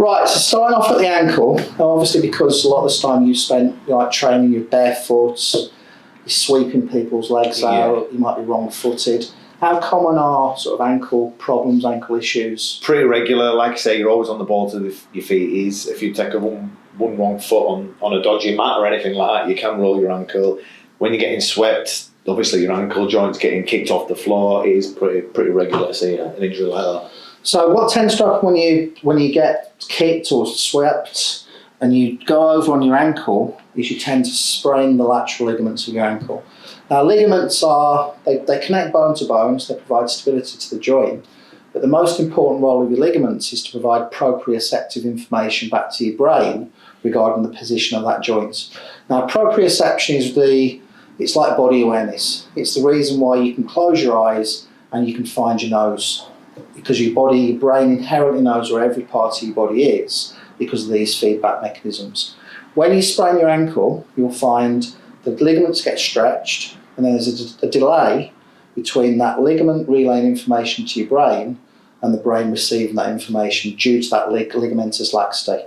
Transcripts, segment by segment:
Right, so starting off at the ankle, obviously because a lot of the time you spent like training your barefoot, you're sweeping people's legs out, you might be wrong-footed. How common are sort of ankle problems, ankle issues? Pretty regular, like I say, you're always on the ball to your feet. If you take one wrong foot on a dodgy mat or anything like that, you can roll your ankle. When you're getting swept, obviously your ankle joint's getting kicked off the floor. It is pretty regular to see an injury like that. So what tends to happen when you get kicked or swept and you go over on your ankle is you tend to sprain the lateral ligaments of your ankle. Now ligaments they connect bone to bones, they provide stability to the joint, but the most important role of your ligaments is to provide proprioceptive information back to your brain regarding the position of that joint. Now proprioception is it's like body awareness. It's the reason why you can close your eyes and you can find your nose, because your brain inherently knows where every part of your body is because of these feedback mechanisms. When you sprain your ankle, you'll find the ligaments get stretched, and then there's a delay between that ligament relaying information to your brain and the brain receiving that information due to that ligamentous laxity.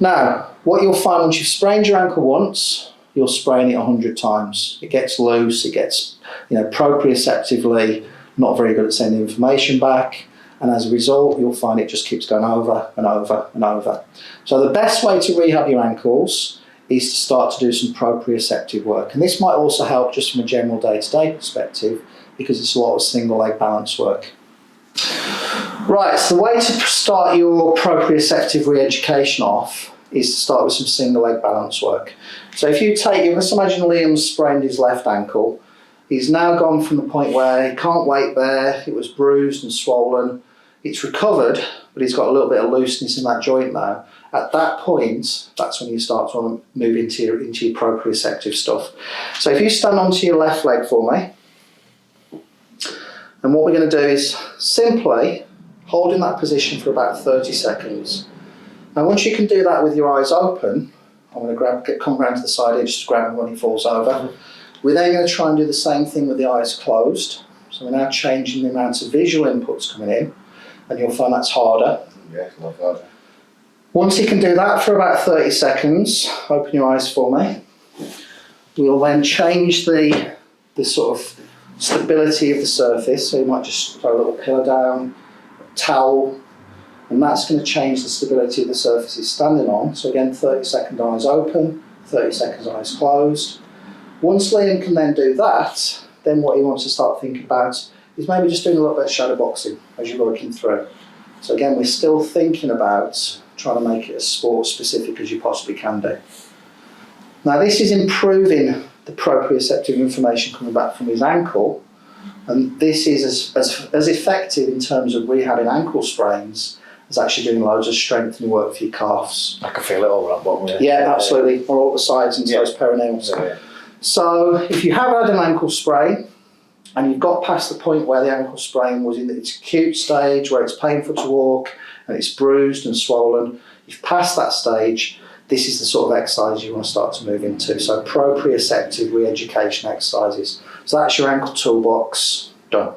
Now, what you'll find once you've sprained your ankle once, you'll sprain it 100 times. It gets loose, it gets, proprioceptively not very good at sending information back, and as a result you'll find it just keeps going over and over and over. So the best way to rehab your ankles is to start to do some proprioceptive work, and this might also help just from a general day-to-day perspective because it's a lot of single leg balance work. Right, so the way to start your proprioceptive re-education off is to start with some single leg balance work. So let's imagine Liam's sprained his left ankle. He's now gone from the point where he can't weight bear, it was bruised and swollen, it's recovered, but he's got a little bit of looseness in that joint now. At that point, that's when you start to move into your proprioceptive stuff. So if you stand onto your left leg for me, and what we're going to do is simply hold in that position for about 30 seconds. Now once you can do that with your eyes open, I'm going to come round to the side here just to grab him when he falls over. We're then going to try and do the same thing with the eyes closed. So we're now changing the amount of visual inputs coming in, and you'll find that's harder. Yeah, it's a lot harder. Once you can do that for about 30 seconds, open your eyes for me. We'll then change the sort of stability of the surface. So you might just throw a little pillow down, a towel, and that's going to change the stability of the surface he's standing on. So again, 30 seconds eyes open, 30 seconds eyes closed. Once Liam can then do that, then what he wants to start thinking about is maybe just doing a little bit of shadow boxing as you're working through. So again, we're still thinking about trying to make it as sport specific as you possibly can do. Now this is improving the proprioceptive information coming back from his ankle, and this is as effective in terms of rehabbing ankle sprains as actually doing loads of strengthening work for your calves. I can feel it all around bottom. Yeah, absolutely, or all the sides and those perineals. Yeah. So if you have had an ankle sprain and you've got past the point where the ankle sprain was in its acute stage, where it's painful to walk and it's bruised and swollen, you've passed that stage, this is the sort of exercise you want to start to move into. So proprioceptive re-education exercises. So that's your ankle toolbox done.